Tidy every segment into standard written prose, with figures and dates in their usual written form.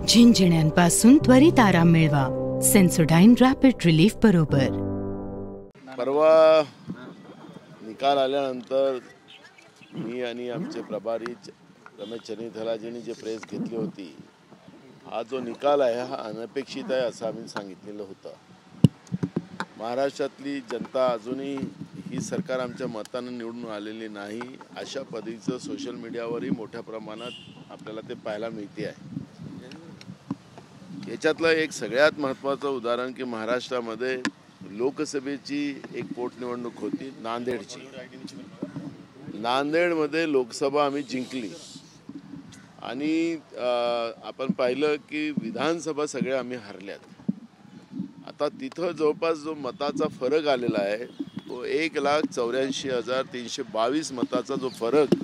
झिंझिण्यांपासून त्वरित आराम मिळवा सेन्सोडाइन रॅपिड रिलीफ बरोबर. परवा निकाल आल्यानंतर मी आणि आमचे प्रभारी रमेश चन्नीथलाजींनी जे प्रेस घेतली होती, हा जो निकाल आहे हा अनपेक्षित आहे असं आम्ही सांगितलेलं होतं. महाराष्ट्रातली जनता अजूनही ही सरकार आमच्या मतानं निवडून आलेली नाही अशा पद्धतीचं सोशल मीडियावरही मोठ्या प्रमाणात आपल्याला ते पाहायला मिळते आहे. याच्यातलं एक सगळ्यात महत्त्वाचं उदाहरण की महाराष्ट्रामध्ये लोकसभेची एक पोटनिवडणूक होती नांदेडची. नांदेडमध्ये लोकसभा आम्ही जिंकली आणि आपण पाहिलं की विधानसभा सगळ्या आम्ही हरल्यात. आता तिथं जवळपास जो मताचा फरक आलेला आहे तो 1,84,322 मताचा जो फरक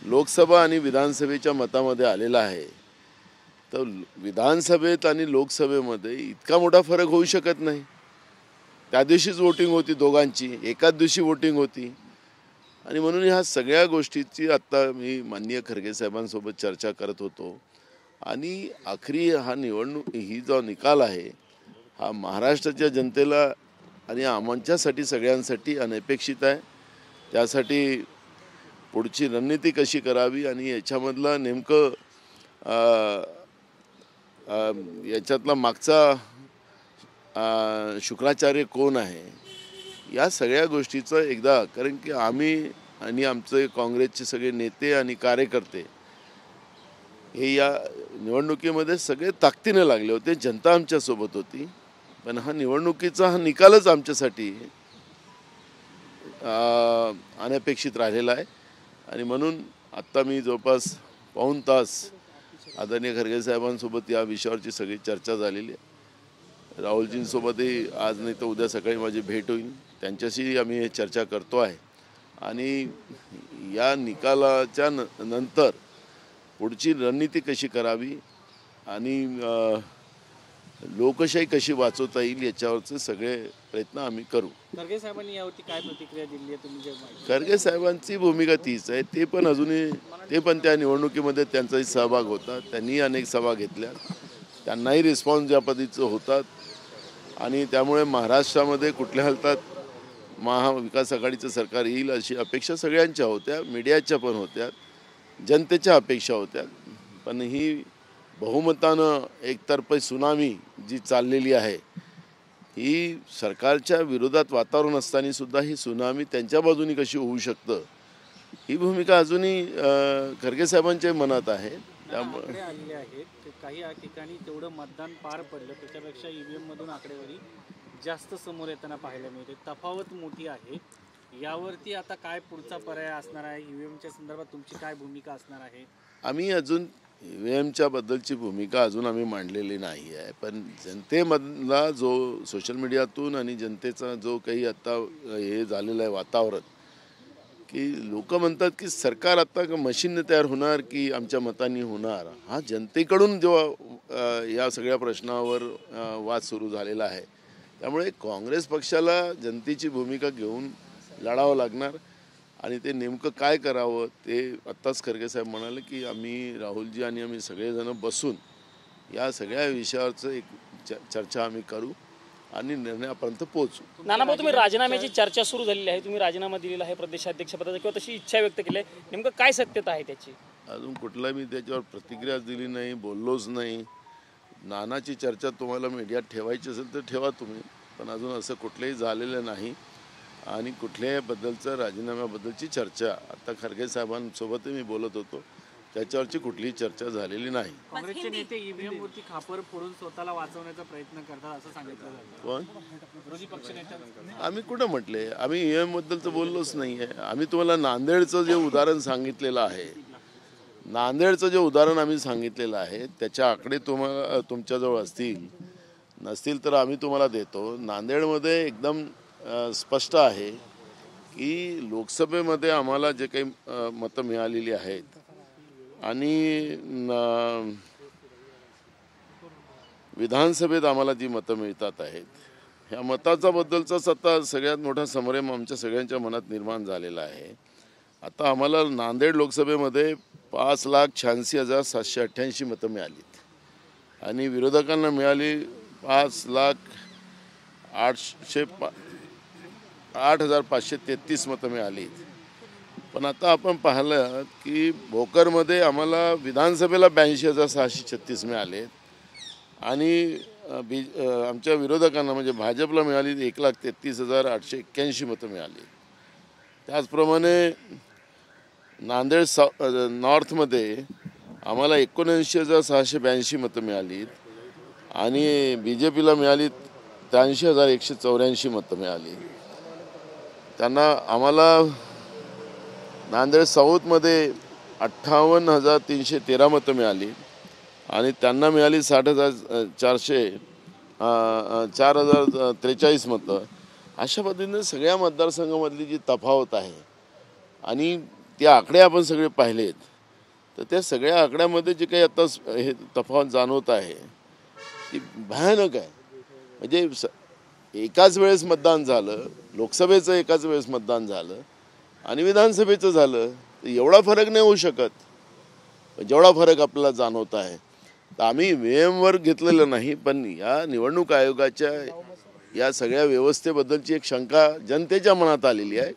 लोकसभा आणि विधानसभेच्या मतामध्ये आलेला आहे, तर विधानसभेत आणि लोकसभेमध्ये इतका मोठा फरक होऊ शकत नाही. त्या दिवशीच वोटिंग होती, दोघांची एकाच दिवशी वोटिंग होती. आणि म्हणून ह्या सगळ्या गोष्टीची आत्ता मी माननीय खरगे साहेबांसोबत चर्चा करत होतो आणि आखरी हा निवडणूक ही जो निकाल आहे हा महाराष्ट्राच्या जनतेला आणि आमच्यासाठी सगळ्यांसाठी अनपेक्षित आहे. त्यासाठी पुढची रणनीती कशी करावी आणि याच्यामधलं नेमकं याच्यातला मागचा शुक्राचार्य कोण आहे या सगळ्या गोष्टीचं एकदा, कारण की आम्ही आणि आमचे काँग्रेसचे सगळे नेते आणि कार्यकर्ते हे या निवडणुकीमध्ये सगळे ताकदीने लागले होते. जनता आमच्यासोबत होती, पण हा निवडणुकीचा हा निकालच आमच्यासाठी अनपेक्षित राहिलेला आहे. आणि म्हणून आत्ता मी जवळपास पाऊण तास आदरणीय खरगे साहेबांसोबत या विषयावरची सगळी चर्चा झालेली आहे. राहुलजींसोबतही आज नाही तर उद्या सकाळी माझी भेट होईल, त्यांच्याशी आम्ही हे चर्चा करतो आहे. आणि या निकालाच्या नंतर पुढची रणनीती कशी करावी आणि लोकशाही कशी वाचवता येईल याच्यावरचे सगळे प्रयत्न आम्ही करू. खरगे साहेबांनी यावरती काय प्रतिक्रिया दिली आहे तुम्ही? खरगे साहेबांची भूमिका तीच आहे. ते पण अजूनही त्या निवडणुकीमध्ये त्यांचाही सहभाग होता. त्यांनी अनेक सभा घेतल्या, त्यांनाही रिस्पॉन्स ज्या पद्धतीचं होतात आणि त्यामुळे महाराष्ट्रामध्ये कुठल्या हालतात महाविकास आघाडीचं सरकार येईल अशी अपेक्षा सगळ्यांच्या होत्या, मीडियाच्या पण होत्या, जनतेच्या अपेक्षा होत्या. पण ही बहुमतानं एकतर्फी सुनामी जी चाललेली आहे ही सरकारच्या विरोधात वातावरण असताना सुद्धा ही सुनामी त्यांच्या बाजूनी कशी होऊ शकतं ही भूमिका अजूनही खरगे साहेबांच्या मनात आहे. त्यामुळे आलेले आहेत काही ठिकाणी तेवढं मतदान पार पडलं, त्याच्यापेक्षा ईव्हीएम मधून आकडेवारी जास्त समोर येताना पाहायला मिळते. तफावत मोठी आहे. यावरती आता काय पुढचा पर्याय असणार आहे? ईव्हीएमच्या संदर्भात तुमची काय भूमिका असणार आहे? आम्ही अजून ईव्हीएमच्या बद्दलची भूमिका अजून आम्ही मांडलेली नाही आहे. पण जनतेमधला जो सोशल मीडियातून आणि जनतेचा जो काही आता हे झालेलं आहे वातावरण की लोक म्हणतात की सरकार आता मशीनने तयार होणार की आमच्या मतांनी होणार, हा जनतेकडून जेव्हा या सगळ्या प्रश्नावर वाद सुरू झालेला आहे. त्यामुळे काँग्रेस पक्षाला जनतेची भूमिका घेऊन लढावं लागणार आणि ते नेमकं काय करावं ते आत्ताच खरगे साहेब म्हणाले की आम्ही राहुलजी आणि आम्ही सगळेजण बसून या सगळ्या विषयावरचं एक चर्चा आम्ही करू आणि निर्णयापर्यंत पोहोचू. नानाभाऊ, तुम्ही राजीनाम्याची चर्चा सुरू झालेली आहे, तुम्ही राजीनामा दिलेला आहे प्रदेशाध्यक्षपदाचा किंवा तशी इच्छा व्यक्त केली आहे, नेमकं काय सत्यता आहे त्याची? अजून कुठला मी त्याच्यावर प्रतिक्रिया दिली नाही, बोललोच नाही. नानाची चर्चा तुम्हाला मीडियात ठेवायची असेल तर ठेवा तुम्ही, पण अजून असं कुठलंही झालेलं नाही. आणि कुठल्याही बद्दलचं राजीनाम्याबद्दलची चर्चा आता खरगे साहेबांसोबतही मी बोलत होतो, त्याच्यावरची कुठलीही चर्चा झालेली नाही. काँग्रेसचे नेते ईव्हीएम वरती खापर फोडून स्वतःला वाचवण्याचा प्रयत्न करतात असं सांगितलं जातं. कोण? विरोधी पक्षनेते. आम्ही कुठं म्हटले? आम्ही ईव्हीएम बद्दल तर बोललोच नाही आहे. आम्ही तुम्हाला नांदेडचं जे उदाहरण सांगितलेलं आहे, नांदेडचं जे उदाहरण आम्ही सांगितलेलं आहे त्याच्या आकडे तुम्हाला तुमच्याजवळ असतील, नसतील तर आम्ही तुम्हाला देतो. नांदेडमध्ये एकदम स्पष्ट आहे की लोकसभेमध्ये आम्हाला जे काही मतं मिळालेली आहेत आणि विधानसभेत आम्हाला जी मतं मिळतात आहेत, ह्या मताचा बद्दलचाच आता सगळ्यात मोठा संभ्रम आमच्या सगळ्यांच्या मनात निर्माण झालेला आहे. आता आम्हाला नांदेड लोकसभेमध्ये 5,86,788 मतं मिळालीत आणि विरोधकांना मिळाली 8,533 मतं मिळाली. पण आता आपण पाहिलं की भोकरमध्ये आम्हाला विधानसभेला 82,636 मिळाले आणि आमच्या विरोधकांना म्हणजे भाजपला मिळाली 1,33,881 मतं मिळाली. त्याचप्रमाणे नांदेड नॉर्थमध्ये आम्हाला 79,682 मतं मिळालीत आणि BJPला मिळाली 83,184 मतं मिळाली. त्यांना आम्हाला नांदेड साऊथमध्ये 58,313 मतं मिळाली आणि त्यांना मिळाली 4,043 मतं. अशा पद्धतीने सगळ्या मतदारसंघामधली जी तफावत आहे आणि ते आकडे आपण सगळे पाहिलेत तर त्या सगळ्या आकड्यामध्ये जे काही आता हे तफावत जाणवत आहे ती भयानक आहे. म्हणजे एकाच वेळेस मतदान झालं, लोकसभेचं एकाच वेळेस मतदान झालं आणि विधानसभेचं झालं तर एवढा फरक नाही होऊ शकत. जेवढा फरक आपल्याला जाणवत आहे तर आम्ही वर घेतलेलं नाही, पण या निवडणूक आयोगाच्या या सगळ्या व्यवस्थेबद्दलची एक शंका जनतेच्या मनात आलेली आहे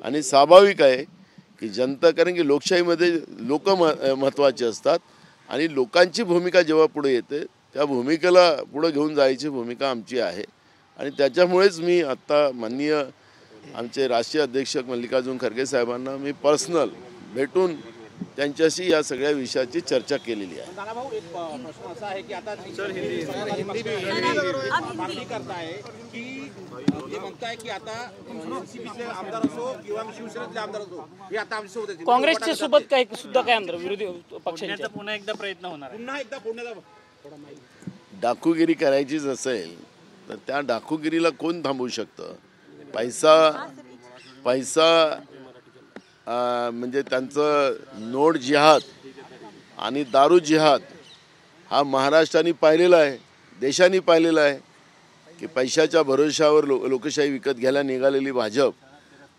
आणि स्वाभाविक आहे की जनता, कारण की लोकशाहीमध्ये लोक महत्त्वाचे असतात आणि लोकांची भूमिका जेव्हा पुढे येते त्या भूमिकेला पुढे घेऊन जायची भूमिका आमची आहे आणि त्याच्यामुळेच मी आत्ता माननीय आमचे राष्ट्रीय अध्यक्ष मल्लिकार्जुन खरगे साहेबांना मी पर्सनल भेटून त्यांच्याशी या सगळ्या विषयाची चर्चा केलेली आहे. भाऊ, एक प्रश्न असा आहे की आता मागणी करताय की हे म्हणताय की आता एनसीपीचे आमदार असो किंवा शिवसेनेतले आमदार असो हे आता आमच्या सोबत काँग्रेसच्या सोबत काय सुद्धा काय आमदार विरोधी पक्षांच्या पुन्हा एकदा प्रयत्न होणार आहे. पुन्हा एकदा पुण्याला डाकूगिरी करायचीच असेल तर त्या डाकूगिरीला कोण थांबवू शकतं? पैसा म्हणजे त्यांचं नोट जिहाद आणि दारू जिहाद हा महाराष्ट्राने पाहिलेला आहे, देशाने पाहिलेला आहे की पैशाच्या भरोशावर लोकशाही विकत घ्यायला निघालेली भाजप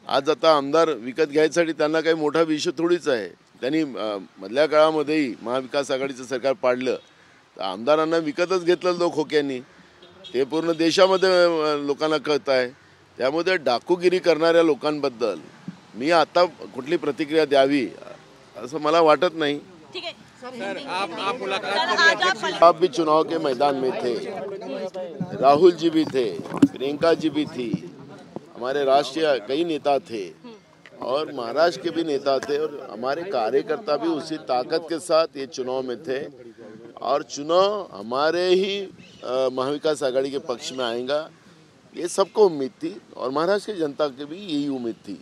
आज आता आमदार विकत घ्यायसाठी त्यांना काही मोठा विषय थोडीच आहे. त्यांनी मधल्या काळामध्येही महाविकास आघाडीचं सरकार पाडलं तर आमदारांना विकतच घेतलं लोक खोक्यांनी. ते पूर्ण देशामध्ये लोकांना कळत आहे. त्यामुळे डाकूगिरी करणाऱ्या लोकांबद्दल मी आता कुठली प्रतिक्रिया द्यावी असं मला वाटत नहीं। आप भी चुनाव के मैदान में थे, राहुल जी भी थे, प्रियंका जी भी थी, हमारे राष्ट्रीय कई नेता थे और महाराष्ट्र के भी नेता थे और हमारे कार्यकर्ता भी उसी ताकत के साथ ये चुनाव में थे और चुनाव हमारे ही महाविकास आघाड़ी के पक्ष में आएगा ये सबको उम्मीद थी और महाराष्ट्र की जनता की भी यही उम्मीद थी।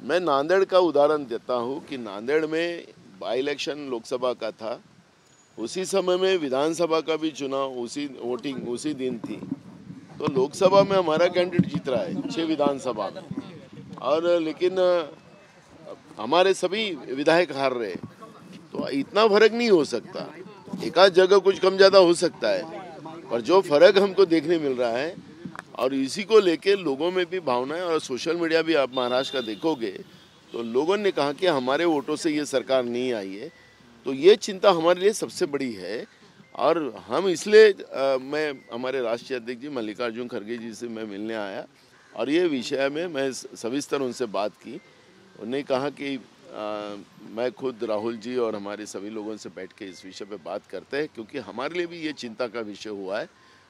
मैं नांदेड़ का उदाहरण देता हूँ कि नांदेड़ में बाई इलेक्शन लोकसभा का था, उसी समय में विधानसभा का भी चुनाव वोटिंग उसी दिन थी। तो लोकसभा में हमारा कैंडिडेट जीत रहा है 6 विधानसभा में और लेकिन हमारे सभी विधायक हार रहे, तो इतना फर्क नहीं हो सकता। एक आध जगह कुछ कम ज़्यादा हो सकता है, पर जो फर्क हमको देखने मिल रहा है और इसी को लेके लोगों में भी भावनाएं और सोशल मीडिया भी आप महाराष्ट्र का देखोगे तो लोगों ने कहा कि हमारे वोटों से ये सरकार नहीं आई है, तो ये चिंता हमारे लिए सबसे बड़ी है। और हम इसलिए मैं हमारे राष्ट्रीय अध्यक्ष जी मल्लिकार्जुन खरगे जी से मैं मिलने आया और ये विषय में मैं सविस्तर उनसे बात की। उन्होंने कहा कि मैं खुद राहुल जी और हमारे सभी लोगों से बैठ के इस विषय पे बात करते हैं, क्योंकि हमारे लिए भी ये चिंता का विषय हुआ है।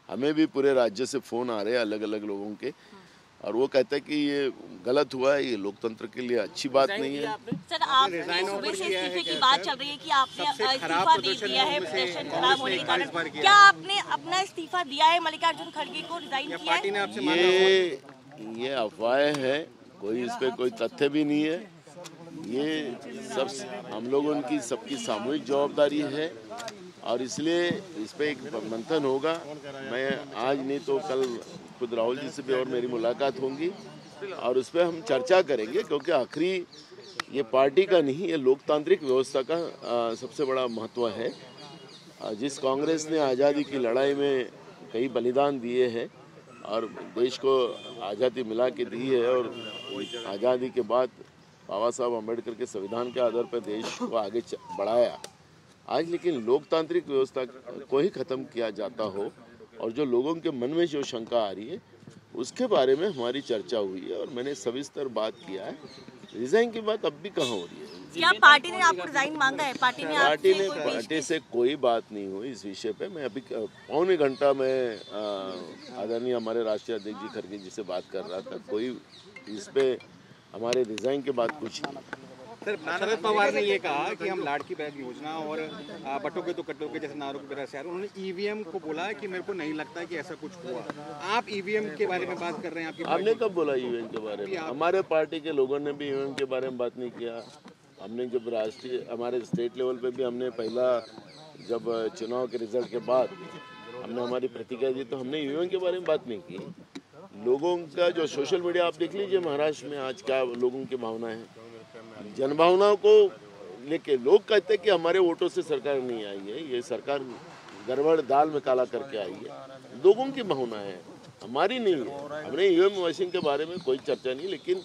हमें भी पूरे राज्य से फ़ोन आ रहे हैं अलग अलग लोगों के, और वो कहते हैं कि ये गलत हुआ है, ये लोकतंत्र के लिए अच्छी बात नहीं है। सर, आप सुबह से इस्तीफे की बात चल रही है कि आपने इस्तीफा दे दिया है प्रदर्शन खराब होने के कारण, क्या आपने अपना इस्तीफा दिया है, मल्लिकार्जुन खड़गे को रिजाइन किया है? ये अफवाह है, कोई इस पे कोई तथ्य भी नहीं है। ये सब हम लोगों की सबकी सामूहिक जवाबदारी है और इसलिए इस पे एक मंथन होगा। मैं आज नहीं तो कल खुद राहुल जी से भी और मेरी मुलाकात होगी और उस पर हम चर्चा करेंगे, क्योंकि आखिरी ये पार्टी का नहीं, ये लोकतांत्रिक व्यवस्था का सबसे बड़ा महत्व है। जिस कांग्रेस ने आज़ादी की लड़ाई में कई बलिदान दिए हैं और देश को आज़ादी मिला के दी है और आज़ादी के बाद बाबा साहब अम्बेडकर के संविधान के आधार पर देश को आगे बढ़ाया, आज लेकिन लोकतांत्रिक व्यवस्था को ही ख़त्म किया जाता हो और जो लोगों के मन में जो शंका आ रही है उसके बारे में हमारी चर्चा हुई है और मैंने सविस्तर बात किया है। रिजाइन की बात अब भी कहाँ हो रही है? क्या पार्टी ने आपको रिजाइन मांगा है? पार्टी से कोई बात नहीं हुई इस विषय पे। मैं अभी पौने घंटा में आदरणीय हमारे राष्ट्रीय अध्यक्ष जी खड़गे जी से बात कर रहा था। कोई इस पे हमारे रिजाइन के बाद कुछ नहीं। सर, शरद पवार ने ये कहा कि हम लाडकी बहन योजना और बटोगे तो कटोगे जैसे नारों की तरह से आ रहे, उन्होंने ईवीएम को बोला है कि मेरे को नहीं लगता कि ऐसा कुछ हुआ। आप ईवीएम के बारे में बात कर रहे हैं? हमने कब बोला ईवीएम के बारे में? हमारे पार्टी के लोगों ने भी ईवीएम के बारे में बात नहीं किया। हमने जब राष्ट्रीय हमारे स्टेट लेवल पे भी हमने पहला जब चुनाव के रिजल्ट के बाद हमने हमारी प्रतिक्रिया दी तो हमने ईवीएम के बारे में बात नहीं की। लोगों का जो सोशल मीडिया आप देख लीजिए महाराष्ट्र में आज क्या लोगों की भावना है, जनभावनाओं को लेके लोग कहते हैं कि हमारे वोटों से सरकार नहीं आई है, ये सरकार गड़बड़ दाल में काला करके आई है। लोगों की भावना है, हमारी नहीं है। हमने ईवीएम मशीन के बारे में कोई चर्चा नहीं, लेकिन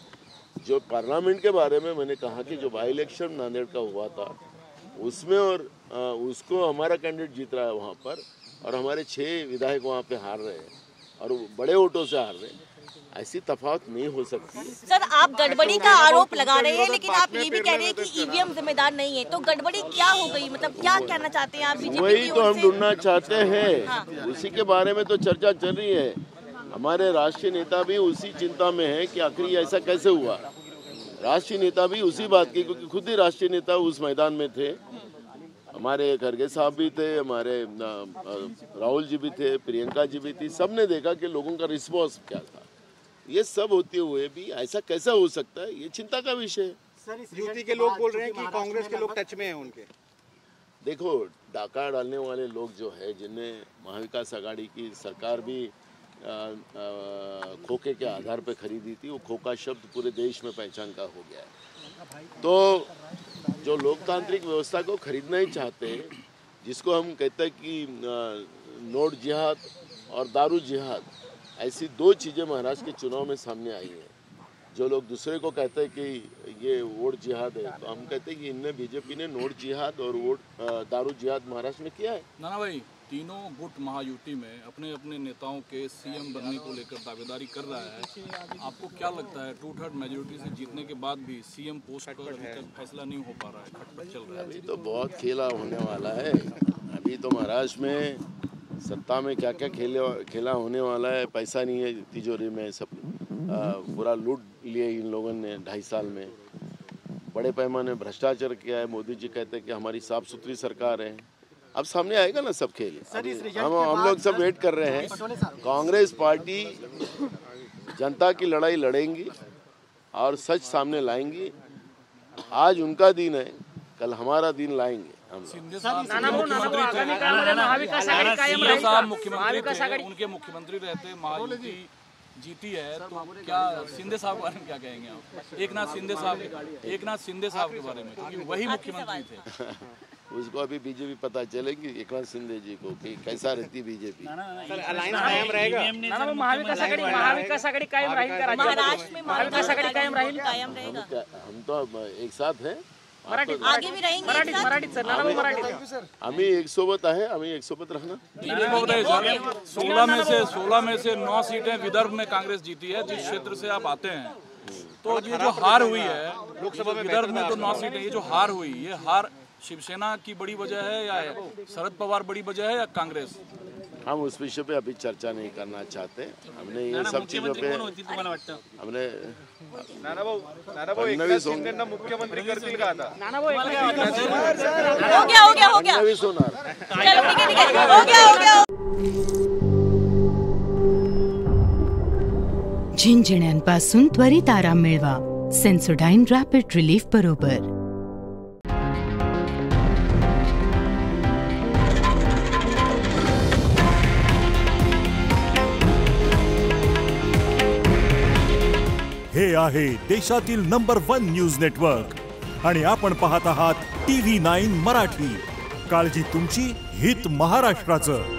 जो पार्लियामेंट के बारे में मैंने कहा कि जो बाई इलेक्शन नांदेड़ का हुआ था उसमें और उसको हमारा कैंडिडेट जीत रहा है वहाँ पर और हमारे 6 विधायक वहाँ पे हार रहे हैं और बड़े वोटों से हार रहे हैं। ऐसी तफावत नहीं हो सकती। सर, आप गड़बड़ी का आरोप लगा रहे हैं लेकिन आप ये भी कह रहे हैं कि ईवीएम जिम्मेदार नहीं है, तो गड़बड़ी क्या हो गई? मतलब क्या कहना चाहते हैं आप? वही तो हम ढूंढना चाहते हैं। हाँ। उसी के बारे में तो चर्चा चल रही है। हमारे राष्ट्रीय नेता भी उसी चिंता में है कि आखिर ऐसा कैसे हुआ। राष्ट्रीय नेता भी उसी बात की, क्योंकि खुद ही राष्ट्रीय नेता उस मैदान में थे। हमारे खड़गे साहब भी थे, हमारे राहुल जी भी थे, प्रियंका जी भी थी। सबने देखा कि लोगों का रिस्पॉन्स क्या था। ये सब होते हुए भी ऐसा कैसा हो सकता है, ये चिंता का विषय है। यूपी के लोग बोल रहे हैं कि कांग्रेस के लोग टच में हैं उनके। देखो, डाका डालने वाले लोग जो है, जिन्हें महाविकास आघाड़ी की सरकार भी खोखे के आधार पर खरीदी थी, वो खोखा शब्द पूरे देश में पहचान का हो गया है। तो जो लोकतांत्रिक व्यवस्था को खरीदना ही चाहते हैं, जिसको हम कहते हैं कि नोट जिहाद और दारू जिहाद, ऐसी 2 चीज़ें महाराष्ट्र के चुनाव में सामने आई हैं। जो लोग दूसरे को कहते हैं कि ये वोट जिहाद है, तो हम कहते हैं कि इनने बीजेपी ने नोट जिहाद और वोट दारू जिहाद महाराष्ट्र में किया है। नाना भाई, तीनों गुट महायुति में अपने अपने नेताओं के सीएम बनने को लेकर दावेदारी कर रहा है। आपको क्या लगता है 2/3 मेजोरिटी से जीतने के बाद भी सीएम पोस्ट पर अभी तक फैसला नहीं हो पा रहा है, खटपट चल रहा है? अभी तो बहुत खेला होने वाला है। अभी तो महाराष्ट्र में सत्ता में क्या क्या खेला होने वाला है। पैसा नहीं है तिजोरी में, सब पूरा लूट लिए इन लोगों ने 2.5 साल में। बड़े पैमाने भ्रष्टाचार किया है। मोदी जी कहते हैं कि हमारी साफ सुथरी सरकार है। अब सामने आएगा ना सब खेल। हम लोग सब वेट कर रहे हैं। कांग्रेस पार्टी जनता की लड़ाई लड़ेंगी और सच सामने लाएंगी। आज उनका दिन है, कल हमारा दिन लाएंगे। शिंदे साहब मुख्यमंत्री थे, उनके मुख्यमंत्री रहते महायुति जीती है, तो क्या शिंदे साहब के बारे में क्या कहेंगे आप? एक नाथ शिंदे साहब के बारे में, क्योंकि वही मुख्यमंत्री थे। उसको अभी बीजेपी पता चलेगी एक नाथ शिंदे जी को कि कैसा रहती बीजेपी। अलायंस कायम रहेगा। महाविकास आघाडी कायम राहील का? महाराष्ट्र में महाविकास आघाडी कायम राहील? हम तो एक साथ हैं, आगे भी रहेंगे। आम्ही एक सोबत आहे, आम्ही एक सोबत राहणार। 16 में से 9 सीटें विदर्भ में कांग्रेस जीती है। जिस क्षेत्र से आप आते हैं, तो ये जो हार हुई है लोकसभा में, विदर्भ में तो 9 सीटें, ये जो हार हुई, ये हार शिवसेना की बड़ी वजह है या शरद पवार बड़ी वजह है या कांग्रेस? हम उस विषय पे अभी चर्चा नहीं करना चाहते। हमने ये सब चीजों पे हमने फडणवीस मुख्यमंत्री करतील का आता? हो गया फडणवीस होणार। चलो ठीक है, हो गया। झिंझिण्यांपासून त्वरित आराम मिळवा सेन्सोडाइन रॅपिड रिलीफ बरोबर। हे आहे देशातील नंबर 1 न्यूज नेटवर्क आणि आपण पाहत आहात TV9 मराठी। काळजी तुमची, हित महाराष्ट्राचं।